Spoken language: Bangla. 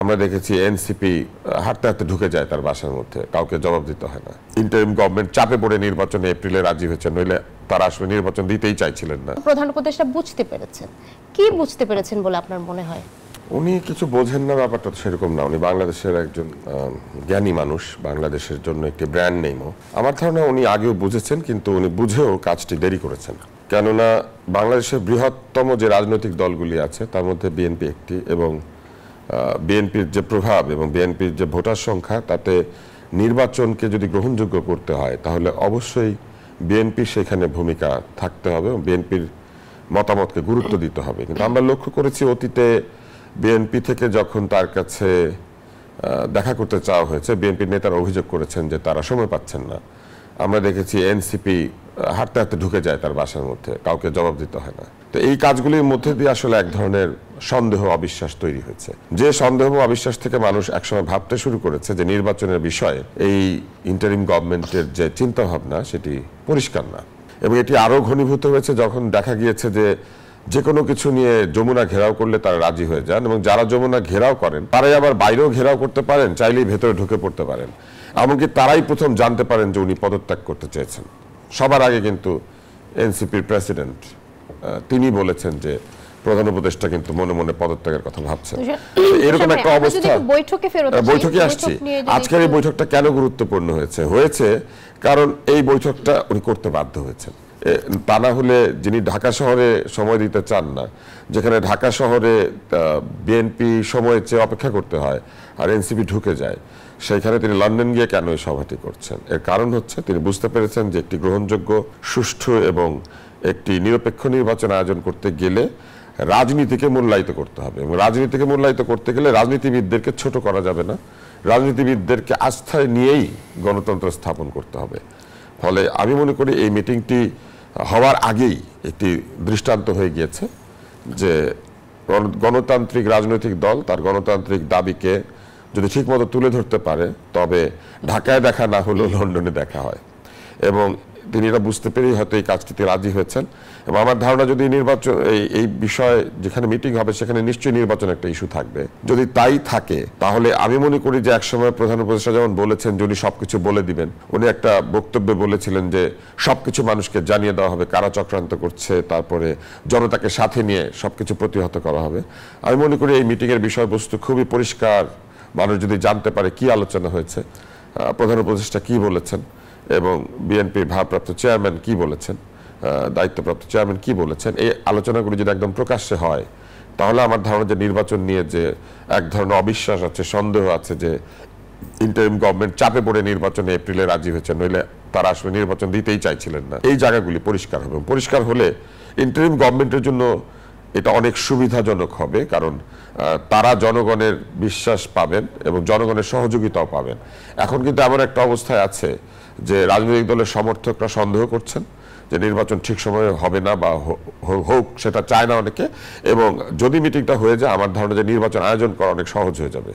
আমরা দেখেছি এনসিপি হাঁটতে হাঁটতে ঢুকে যায় তার বাসার মধ্যে, কাউকে জবাব দিতে হয় না। ইন্টারিম গভর্নমেন্ট চাপে পড়ে নির্বাচনে এপ্রিলে রাজি হয়েছে, নইলে তারা আসলে নির্বাচন দিতেই চাইছিলেন না। প্রধান উপদেষ্টা বুঝতে পেরেছেন, কি বুঝতে পেরেছেন বলে আপনার মনে হয়? উনি কিছু বোঝেন না, ব্যাপারটা তো সেরকম না। উনি বাংলাদেশের একজন জ্ঞানী মানুষ, বাংলাদেশের জন্য একটি ব্র্যান্ড নেমও। আমার ধারণা উনি আগেও বুঝেছেন, কিন্তু উনি বুঝেও কাজটি দেরি করেছেন। কেননা বাংলাদেশের বৃহত্তম যে রাজনৈতিক দলগুলি আছে তার মধ্যে বিএনপি একটি, এবং বিএনপির যে প্রভাব এবং বিএনপির যে ভোটার সংখ্যা, তাতে নির্বাচনকে যদি গ্রহণযোগ্য করতে হয় তাহলে অবশ্যই বিএনপির সেখানে ভূমিকা থাকতে হবে এবং বিএনপির মতামতকে গুরুত্ব দিতে হবে। কিন্তু আমরা লক্ষ্য করেছি অতীতে বিএনপি থেকে যখন তার কাছে দেখা করতে চাওয়া হয়েছে, বিএনপির নেতারা অভিযোগ করেছেন যে তারা সময় পাচ্ছেন না। আমরা দেখেছি এনসিপি হাঁটতে হাঁটতে ঢুকে যায় তার বাসার মধ্যে, কাউকে জবাব দিতে হয় না। তো এই কাজগুলির মধ্যে দিয়ে আসলে এক ধরনের সন্দেহ অবিশ্বাস তৈরি হয়েছে, যে সন্দেহ অবিশ্বাস থেকে মানুষ একসময় ভাবতে শুরু করেছে যে নির্বাচনের বিষয়ে এই ইন্টারিম গভর্নমেন্টের যে চিন্তা ভাবনা সেটি পরিষ্কার না। এবং এটি আরো ঘনীভূত হয়েছে যখন দেখা গিয়েছে যে কোনো কিছু নিয়ে যমুনা ঘেরাও করলে তারা রাজি হয়ে যান, এবং যারা যমুনা ঘেরাও করেন তারাই আবার বাইরেও ঘেরাও করতে পারেন, চাইলেই ভেতরে ঢুকে পড়তে পারেন। এমনকি তারাই প্রথম জানতে পারেন যে উনি পদত্যাগ করতে চেয়েছেন। সবার আগে কিন্তু এনসিপির প্রেসিডেন্ট তিনি বলেছেন যে প্রধান উপদেষ্টা কিন্তু মনে মনে পদত্যাগের কথা ভাবছেন। এরকম একটা অবস্থা। বৈঠকে আসছি, আজকের এই বৈঠকটা কেন গুরুত্বপূর্ণ হয়েছে কারণ এই বৈঠকটা উনি করতে বাধ্য হয়েছেন। তা না হলে যিনি ঢাকা শহরে সময় দিতে চান না, যেখানে ঢাকা শহরে বিএনপি সময়ের চেয়ে অপেক্ষা করতে হয় আর এনসিপি ঢুকে যায়, সেখানে তিনি লন্ডন গিয়ে কেন এই সভাটি করছেন? এর কারণ হচ্ছে তিনি বুঝতে পেরেছেন যে একটি গ্রহণযোগ্য, সুষ্ঠু এবং একটি নিরপেক্ষ নির্বাচন আয়োজন করতে গেলে রাজনীতিকে মূল্যায়িত করতে হবে, এবং রাজনীতিকে মূল্যায়িত করতে গেলে রাজনীতিবিদদেরকে ছোট করা যাবে না, রাজনীতিবিদদেরকে আস্থায় নিয়েই গণতন্ত্র স্থাপন করতে হবে। ফলে আমি মনে করি এই মিটিংটি হওয়ার আগেই একটি দৃষ্টান্ত হয়ে গিয়েছে যে গণতান্ত্রিক রাজনৈতিক দল তার গণতান্ত্রিক দাবিকে যদি ঠিকমতো তুলে ধরতে পারে, তবে ঢাকায় দেখা না হলেও লন্ডনে দেখা হয়। এবং তিনি এটা বুঝতে পেরেই হয়তো এই কাজটিতে রাজি হয়েছেন। এবং আমার ধারণা যদি নির্বাচন এই বিষয়ে যেখানে মিটিং হবে সেখানে নিশ্চয়ই নির্বাচন একটা ইস্যু থাকবে। যদি তাই থাকে তাহলে আমি মনে করি যে একসময় প্রধান উপদেষ্টা যেমন বলেছেন যে উনি সবকিছু বলে দিবেন, উনি একটা বক্তব্যে বলেছিলেন যে সবকিছু মানুষকে জানিয়ে দেওয়া হবে কারা চক্রান্ত করছে, তারপরে জনতাকে সাথে নিয়ে সবকিছু প্রতিহত করা হবে। আমি মনে করি এই মিটিং এর বিষয়বস্তু খুবই পরিষ্কার। মানুষ যদি জানতে পারে কি আলোচনা হয়েছে, প্রধান উপদেষ্টা কি বলেছেন এবং বিএনপির ভারপ্রাপ্ত চেয়ারম্যান কি বলেছেন, দায়িত্বপ্রাপ্ত চেয়ারম্যান কি বলেছেন, এই আলোচনাগুলো যদি একদম প্রকাশ্যে হয় তাহলে আমার ধারণা যে নির্বাচন নিয়ে যে এক ধরনের অবিশ্বাস আছে, সন্দেহ আছে যে ইন্টারিম গভর্নমেন্ট চাপে পড়ে নির্বাচনে এপ্রিলে রাজি হয়েছে, নইলে তারা আসলে নির্বাচন দিতেই চাইছিলেন না, এই জায়গাগুলি পরিষ্কার হবে। পরিষ্কার হলে ইন্টারিম গভর্নমেন্টের জন্য এটা অনেক সুবিধাজনক হবে, কারণ তারা জনগণের বিশ্বাস পাবেন এবং জনগণের সহযোগিতাও পাবেন। এখন কিন্তু এমন একটা অবস্থায় আছে যে রাজনৈতিক দলের সমর্থকরা সন্দেহ করছেন যে নির্বাচন ঠিক সময়ে হবে না বা হোক, সেটা চায় না অনেকে। এবং যদি মিটিংটা হয়ে যায় আমার ধারণা যে নির্বাচন আয়োজন করা অনেক সহজ হয়ে যাবে।